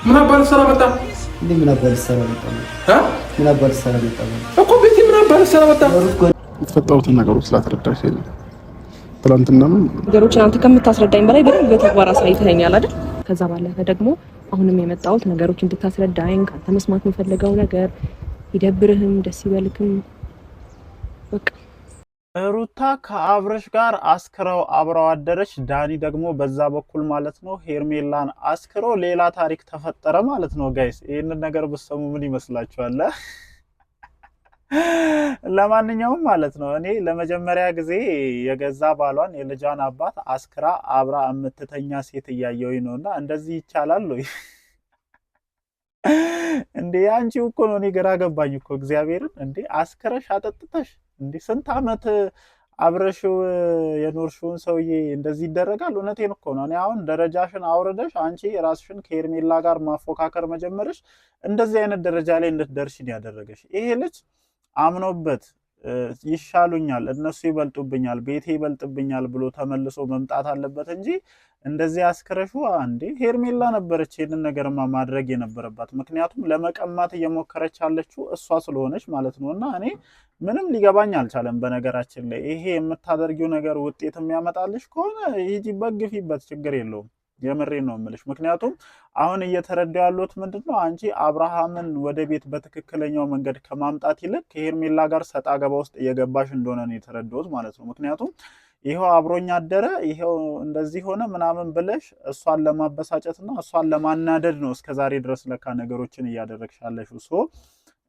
ምን አባል ሰራ መጣ እንዴ? ምን አባል ሰራ መጣ? ምን አባል ሰራ መጣ እኮ ቤቲ፣ ምን አባል ሰራ መጣ? የተፈጠሩትን ነገሮች ስላተረዳሽ ትናንትና ነገሮችን አንተ ከምታስረዳኝ በላይ በደንብ በተግባር አሳይተኸኛል አይደል? ከዛ ባለፈ ደግሞ አሁንም የመጣሁት ነገሮች እንድታስረዳኝ ካንተ መስማት የምፈልገው ነገር ይደብርህም ደስ ይበልክም በቃ። ሩታ ከአብርሽ ጋር አስክረው አብረው አደረች። ዳኒ ደግሞ በዛ በኩል ማለት ነው ሄርሜላን አስክሮ ሌላ ታሪክ ተፈጠረ ማለት ነው። ጋይስ ይህንን ነገር ብትሰሙ ምን ይመስላችኋል? ለማንኛውም ማለት ነው እኔ ለመጀመሪያ ጊዜ የገዛ ባሏን የልጇን አባት አስክራ አብራ የምትተኛ ሴት እያየሁኝ ነውና እንደዚህ ይቻላል ወይ? እንዴ አንቺ እኮ ነው እኔ ግራ ገባኝ እኮ እግዚአብሔርን። እንዴ አስክረሽ አጠጥተሽ እንዴ ስንት ዓመት አብረሽው የኖርሽውን ሰውዬ እንደዚህ ይደረጋል? እውነቴን እኮ ነው። እኔ አሁን ደረጃሽን አውርደሽ አንቺ ራስሽን ከሄርሜላ ጋር ማፎካከር መጀመርሽ እንደዚህ አይነት ደረጃ ላይ እንድትደርሺ ያደረገሽ ይሄ ልጅ አምኖበት ይሻሉኛል፣ እነሱ ይበልጡብኛል፣ ቤቴ ይበልጥብኛል ብሎ ተመልሶ መምጣት አለበት እንጂ እንደዚህ አስክረሹ አንዴ ሄርሜላ ነበረች ይሄንን ነገርማ ማድረግ የነበረባት። ምክንያቱም ለመቀማት እየሞከረች ያለችው እሷ ስለሆነች ማለት ነውና እኔ ምንም ሊገባኝ አልቻለም። በነገራችን ላይ ይሄ የምታደርጊው ነገር ውጤት የሚያመጣልሽ ከሆነ ሂጂ በግፊበት፣ ችግር የለውም። የምሬን ነው የምልሽ። ምክንያቱም አሁን እየተረዳው ያሉት ምንድነው አንቺ አብርሃምን ወደ ቤት በትክክለኛው መንገድ ከማምጣት ይልቅ ከሄርሜላ ጋር ሰጣ ገባ ውስጥ እየገባሽ እንደሆነ ነው የተረዳሁት ማለት ነው። ምክንያቱም ይሄው አብሮኛ አደረ ይሄው እንደዚህ ሆነ ምናምን ብለሽ እሷን ለማበሳጨትና እሷን ለማናደድ ነው እስከዛሬ ድረስ ለካ ነገሮችን እያደረግሻለሽ።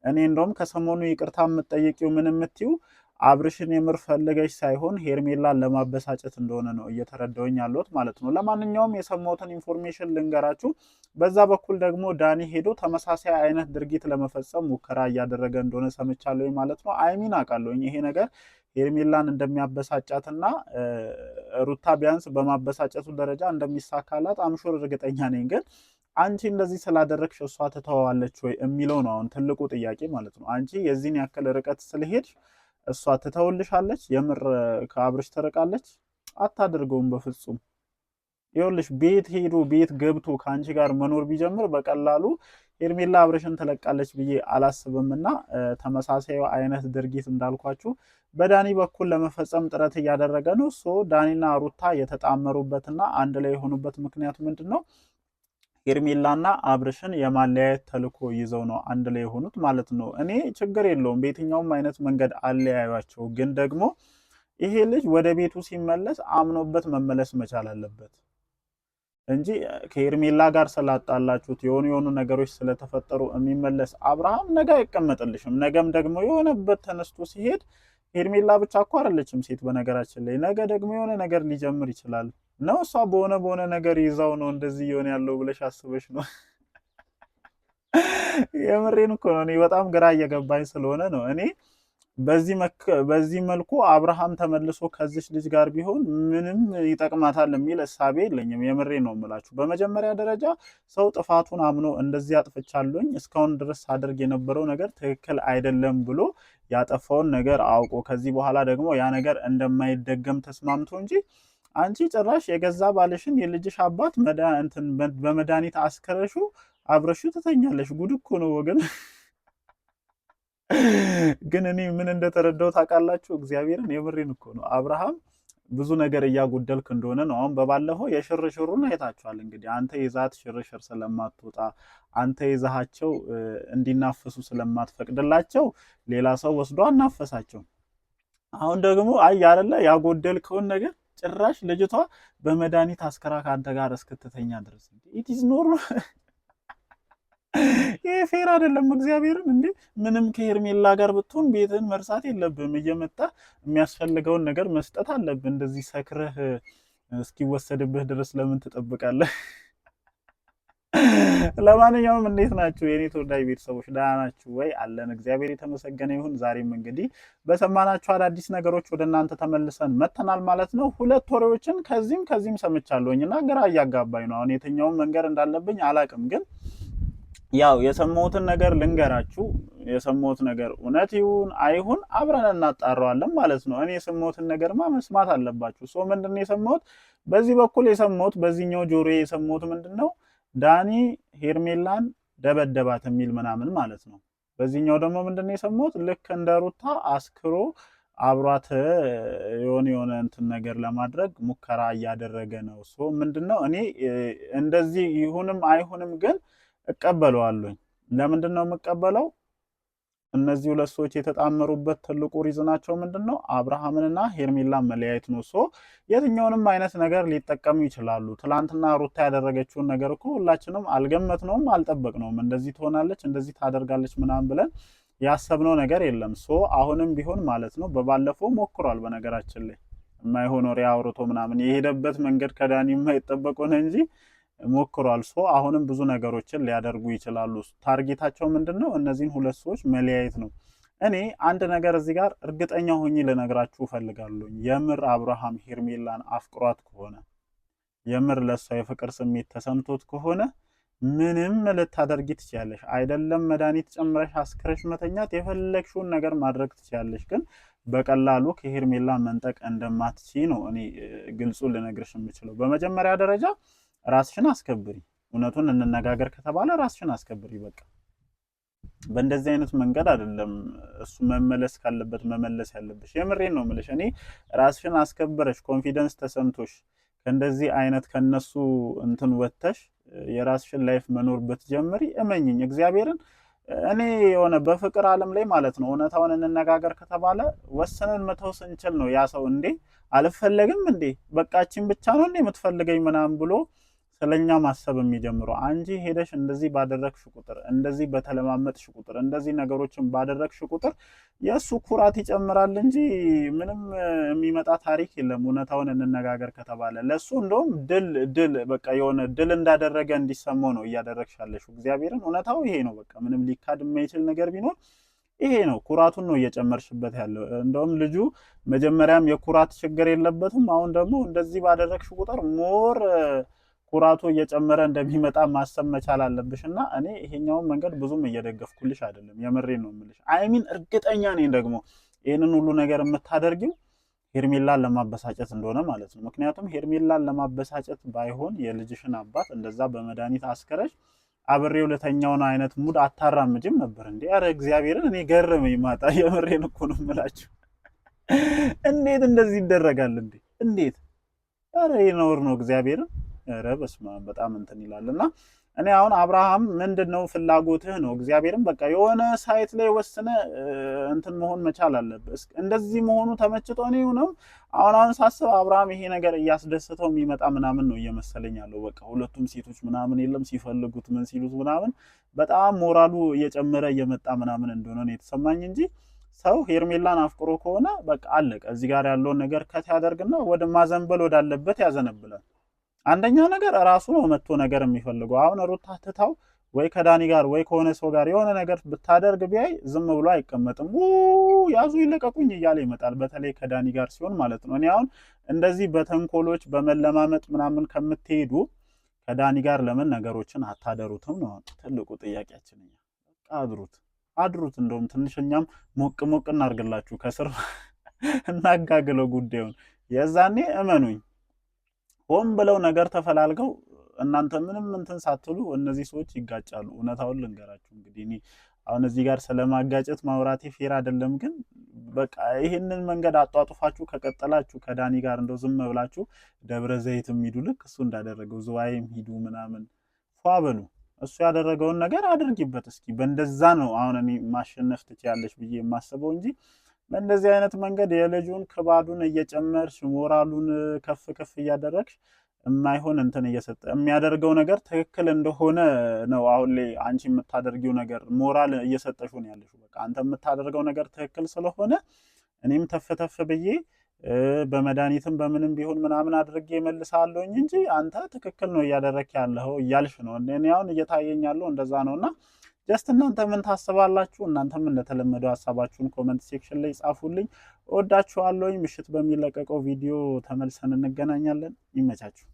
እኔ እንደውም ከሰሞኑ ይቅርታ የምትጠይቂው ምን የምትይው አብርሽን የምር ፈልገሽ ሳይሆን ሄርሜላን ለማበሳጨት እንደሆነ ነው እየተረዳሁኝ ያለሁት ማለት ነው። ለማንኛውም የሰማሁትን ኢንፎርሜሽን ልንገራችሁ። በዛ በኩል ደግሞ ዳኒ ሄዶ ተመሳሳይ አይነት ድርጊት ለመፈጸም ሙከራ እያደረገ እንደሆነ ሰምቻለሁ ማለት ነው። አይሚን አውቃለሁኝ ይሄ ነገር ሄርሜላን እንደሚያበሳጫትና ሩታ ቢያንስ በማበሳጨቱ ደረጃ እንደሚሳካላት አምሹር እርግጠኛ ነኝ። ግን አንቺ እንደዚህ ስላደረግሽ እሷ ትተዋለች ወይ የሚለው ነው አሁን ትልቁ ጥያቄ ማለት ነው። አንቺ የዚህን ያክል ርቀት ስለሄድሽ እሷ ትተውልሻለች? የምር ከአብርሽ ትርቃለች? አታደርገውም በፍጹም። ይኸውልሽ ቤት ሄዶ ቤት ገብቶ ከአንቺ ጋር መኖር ቢጀምር በቀላሉ ሄርሜላ አብርሽን ትለቃለች ብዬ አላስብምና ተመሳሳይ አይነት ድርጊት እንዳልኳችሁ በዳኒ በኩል ለመፈጸም ጥረት እያደረገ ነው። ዳኒና ሩታ የተጣመሩበትና አንድ ላይ የሆኑበት ምክንያት ምንድን ነው? ሄርሜላና አብርሽን የማለያየት ተልኮ ይዘው ነው አንድ ላይ የሆኑት ማለት ነው። እኔ ችግር የለውም በየትኛውም አይነት መንገድ አለያዩቸው፣ ግን ደግሞ ይሄ ልጅ ወደ ቤቱ ሲመለስ አምኖበት መመለስ መቻል አለበት እንጂ ከሄርሜላ ጋር ስላጣላችሁት የሆኑ ነገሮች ስለተፈጠሩ የሚመለስ አብርሃም ነገ አይቀመጥልሽም። ነገም ደግሞ የሆነበት ተነስቶ ሲሄድ ሄርሜላ ብቻ እኮ አይደለችም ሴት በነገራችን ላይ ነገ ደግሞ የሆነ ነገር ሊጀምር ይችላል ነው። እሷ በሆነ ነገር ይዛው ነው እንደዚህ የሆነ ያለው ብለሽ አስበሽ ነው? የምሬን እኮ ነው። እኔ በጣም ግራ እየገባኝ ስለሆነ ነው። እኔ በዚህ መልኩ አብርሃም ተመልሶ ከዚች ልጅ ጋር ቢሆን ምንም ይጠቅማታል የሚል እሳቤ የለኝም። የምሬን ነው የምላችሁ። በመጀመሪያ ደረጃ ሰው ጥፋቱን አምኖ እንደዚህ አጥፍቻለሁኝ እስካሁን ድረስ አድርግ የነበረው ነገር ትክክል አይደለም ብሎ ያጠፋውን ነገር አውቆ ከዚህ በኋላ ደግሞ ያ ነገር እንደማይደገም ተስማምቶ እንጂ አንቺ ጭራሽ የገዛ ባልሽን የልጅሽ አባት በመድኃኒት አስከረሹ አብረሹ ትተኛለሽ። ጉድ እኮ ነው ወገን። ግን እኔ ምን እንደተረዳው ታውቃላችሁ? እግዚአብሔርን የምሬን እኮ ነው። አብርሃም ብዙ ነገር እያጎደልክ እንደሆነ ነው። አሁን በባለፈው የሽርሽሩን አይታችኋል። እንግዲህ አንተ ይዛት ሽርሽር ስለማትወጣ አንተ ይዛሃቸው እንዲናፈሱ ስለማትፈቅድላቸው ሌላ ሰው ወስዶ አናፈሳቸው። አሁን ደግሞ አይ አይደለ ያጎደልከውን ነገር ጭራሽ ልጅቷ በመድኃኒት አስከራ ካንተ ጋር እስክትተኛ ድረስ ኢት ኢዝ ኖርማል። ይሄ ፌር አይደለም። እግዚአብሔርን እንዴ ምንም ከሄርሜላ ጋር ብትሆን ቤትን መርሳት የለብም። እየመጣ የሚያስፈልገውን ነገር መስጠት አለብህ። እንደዚህ ሰክረህ እስኪወሰድብህ ድረስ ለምን ትጠብቃለህ? ለማንኛውም እንዴት ናችሁ የኔ ተወዳጅ ቤተሰቦች? ደህና ናችሁ ወይ? አለን እግዚአብሔር የተመሰገነ ይሁን። ዛሬም እንግዲህ በሰማናችሁ አዳዲስ ነገሮች ወደ እናንተ ተመልሰን መተናል ማለት ነው። ሁለት ወሬዎችን ከዚህም ሰምቻለሁኝና ግራ እያጋባኝ ነው። አሁን የትኛውን መንገር እንዳለብኝ አላቅም። ግን ያው የሰማሁትን ነገር ልንገራችሁ። የሰማሁት ነገር እውነት ይሁን አይሁን አብረን እናጣራዋለን ማለት ነው። እኔ የሰማሁትን ነገርማ መስማት አለባችሁ። ሶ ምንድነው የሰማሁት? በዚህ በኩል የሰማሁት በዚህኛው ጆሮ የሰማሁት ምንድነው ዳኒ ሄርሜላን ደበደባት የሚል ምናምን ማለት ነው። በዚህኛው ደግሞ ምንድነው የሰማሁት? ልክ እንደ ሩታ አስክሮ አብሯት የሆነ እንትን ነገር ለማድረግ ሙከራ እያደረገ ነው። ሶ ምንድነው እኔ እንደዚህ ይሁንም አይሁንም ግን እቀበለዋለሁኝ። ለምንድነው የምቀበለው? እነዚህ ሁለት ሰዎች የተጣመሩበት ትልቁ ሪዝናቸው ምንድነው? አብርሃምንና ሄርሜላን መለያየት ነው። ሶ የትኛውንም አይነት ነገር ሊጠቀሙ ይችላሉ። ትላንትና ሩታ ያደረገችውን ነገር እኮ ሁላችንም አልገመትነውም፣ አልጠበቅነውም። እንደዚህ ትሆናለች፣ እንደዚህ ታደርጋለች ምናምን ብለን ያሰብነው ነገር የለም። ሶ አሁንም ቢሆን ማለት ነው በባለፈው ሞክሯል። በነገራችን ላይ የማይሆን ወሬ አውርቶ ምናምን የሄደበት መንገድ ከዳኒ የማይጠበቅ ሆነ እንጂ ሞክሯል። ሶ አሁንም ብዙ ነገሮችን ሊያደርጉ ይችላሉ። ታርጌታቸው ምንድነው? እነዚህን ሁለት ሰዎች መለያየት ነው። እኔ አንድ ነገር እዚህ ጋር እርግጠኛ ሆኜ ልነግራችሁ እፈልጋለሁ። የምር አብርሃም ሄርሜላን አፍቅሯት ከሆነ የምር ለሷ የፍቅር ስሜት ተሰምቶት ከሆነ ምንም ልታደርጊ ትችያለሽ። አይደለም መድኃኒት ጨምረሽ አስክረሽ መተኛት፣ የፈለግሽውን ነገር ማድረግ ትችያለሽ። ግን በቀላሉ ከሄርሜላ መንጠቅ እንደማትቺ ነው እኔ ግልጹ ልነግርሽ የምችለው። በመጀመሪያ ደረጃ ራስሽን አስከብሪ። እውነቱን እንነጋገር ከተባለ ራስሽን አስከብሪ። በቃ በእንደዚህ አይነት መንገድ አይደለም እሱ መመለስ ካለበት መመለስ ያለብሽ። የምሬን ነው የምልሽ። እኔ ራስሽን አስከብረሽ ኮንፊደንስ ተሰምቶሽ ከእንደዚህ አይነት ከነሱ እንትን ወጥተሽ የራስሽን ላይፍ መኖር ብትጀምሪ እመኝኝ እግዚአብሔርን እኔ የሆነ በፍቅር ዓለም ላይ ማለት ነው እውነታውን እንነጋገር ከተባለ ወሰነን መተው ስንችል ነው ያ ሰው እንዴ አልፈለግም እንዴ በቃችን ብቻ ነው እንዴ የምትፈልገኝ ምናምን ብሎ ስለኛ ማሰብ የሚጀምረው። አንጂ ሄደሽ እንደዚህ ባደረግሽ ቁጥር እንደዚህ በተለማመጥሽ ቁጥር እንደዚህ ነገሮችን ባደረግሽ ቁጥር የሱ ኩራት ይጨምራል እንጂ ምንም የሚመጣ ታሪክ የለም። እውነታውን እንነጋገር ከተባለ ለሱ እንደውም ድል በቃ የሆነ ድል እንዳደረገ እንዲሰማው ነው እያደረግሽ ያለሽው። እግዚአብሔርን እውነታው ይሄ ነው። በቃ ምንም ሊካድ የማይችል ነገር ቢኖር ይሄ ነው። ኩራቱን ነው እየጨመርሽበት ያለው። እንደውም ልጁ መጀመሪያም የኩራት ችግር የለበትም። አሁን ደግሞ እንደዚህ ባደረግሽ ቁጥር ሞር ኩራቱ እየጨመረ እንደሚመጣ ማሰብ መቻል አለብሽ። እና እኔ ይሄኛውን መንገድ ብዙም እየደገፍኩልሽ አይደለም። የምሬን ነው የምልሽ። አይሚን እርግጠኛ ነኝ ደግሞ ይህንን ሁሉ ነገር የምታደርጊው ሄርሜላን ለማበሳጨት እንደሆነ ማለት ነው። ምክንያቱም ሄርሜላን ለማበሳጨት ባይሆን የልጅሽን አባት እንደዛ በመድኃኒት አስከረሽ አብሬው ለተኛውን አይነት ሙድ አታራምጅም ነበር እንዴ? ኧረ እግዚአብሔርን እኔ ገረመኝ ማጣ። የምሬን እኮ ነው የምላችሁ። እንዴት እንደዚህ ይደረጋል እንዴ? እንዴት? ኧረ ይኖር ነው እግዚአብሔርን። ኧረ በስመ አብ በጣም እንትን ይላልና እኔ አሁን አብርሃም ምንድነው ፍላጎትህ ነው? እግዚአብሔርን በቃ የሆነ ሳይት ላይ ወስነ እንትን መሆን መቻል አለበት። እንደዚህ መሆኑ ተመችቶ ነው አሁን ሳስብ አብርሃም ይሄ ነገር እያስደሰተው የሚመጣ ምናምን ነው እየመሰለኝ ያለው። በቃ ሁለቱም ሴቶች ምናምን የለም ሲፈልጉት ምን ሲሉት ምናምን በጣም ሞራሉ እየጨመረ እየመጣ ምናምን እንደሆነ ነው የተሰማኝ እንጂ ሰው ሄርሜላን አፍቅሮ ከሆነ በቃ አለቀ። እዚህ ጋር ያለውን ነገር ከት ያደርግና ወደ ማዘንበል ወዳለበት ያዘነብላል። አንደኛ ነገር ራሱ ነው መጥቶ ነገር የሚፈልገው። አሁን ሩታ ትታው ወይ ከዳኒ ጋር ወይ ከሆነ ሰው ጋር የሆነ ነገር ብታደርግ ቢያይ ዝም ብሎ አይቀመጥም። ያዙ ይለቀቁኝ እያለ ይመጣል። በተለይ ከዳኒ ጋር ሲሆን ማለት ነው። እኔ አሁን እንደዚህ በተንኮሎች በመለማመጥ ምናምን ከምትሄዱ ከዳኒ ጋር ለምን ነገሮችን አታደሩትም ነው ትልቁ ጥያቄያችን። አድሩት። እንደውም ትንሽኛም ሞቅ እናርግላችሁ ከስር እናጋግለው ጉዳዩን። የዛኔ እመኑኝ ሆን ብለው ነገር ተፈላልገው እናንተ ምንም እንትን ሳትሉ እነዚህ ሰዎች ይጋጫሉ። እውነታውን ልንገራችሁ እንግዲህ እኔ አሁን እዚህ ጋር ስለማጋጨት ማውራቴ ፌር አይደለም፣ ግን በቃ ይሄንን መንገድ አጧጡፋችሁ ከቀጠላችሁ ከዳኒ ጋር እንደው ዝም ብላችሁ ደብረ ዘይትም ሂዱ፣ ልክ እሱ እንዳደረገው ዝዋይም ሂዱ ምናምን ፏ በሉ። እሱ ያደረገውን ነገር አድርጊበት እስኪ። በእንደዛ ነው አሁን እኔ ማሸነፍ ትችያለሽ ብዬ የማስበው እንጂ በእንደዚህ አይነት መንገድ የልጁን ክባዱን እየጨመርሽ ሞራሉን ከፍ እያደረግሽ የማይሆን እንትን እየሰጠ የሚያደርገው ነገር ትክክል እንደሆነ ነው። አሁን ላይ አንቺ የምታደርጊው ነገር ሞራል እየሰጠሽው ነው ያለሽው። በቃ አንተ የምታደርገው ነገር ትክክል ስለሆነ እኔም ተፈተፍ ብዬ በመድኃኒትም በምንም ቢሆን ምናምን አድርጌ መልሳለሁኝ እንጂ አንተ ትክክል ነው እያደረክ ያለው እያልሽ ነው። እኔ አሁን እየታየኝ ያለው እንደዛ ነውና ጀስት እናንተ ምን ታስባላችሁ? እናንተም እንደተለመደው ሐሳባችሁን ኮሜንት ሴክሽን ላይ ጻፉልኝ። እወዳችኋለሁ። ምሽት በሚለቀቀው ቪዲዮ ተመልሰን እንገናኛለን። ይመቻችሁ።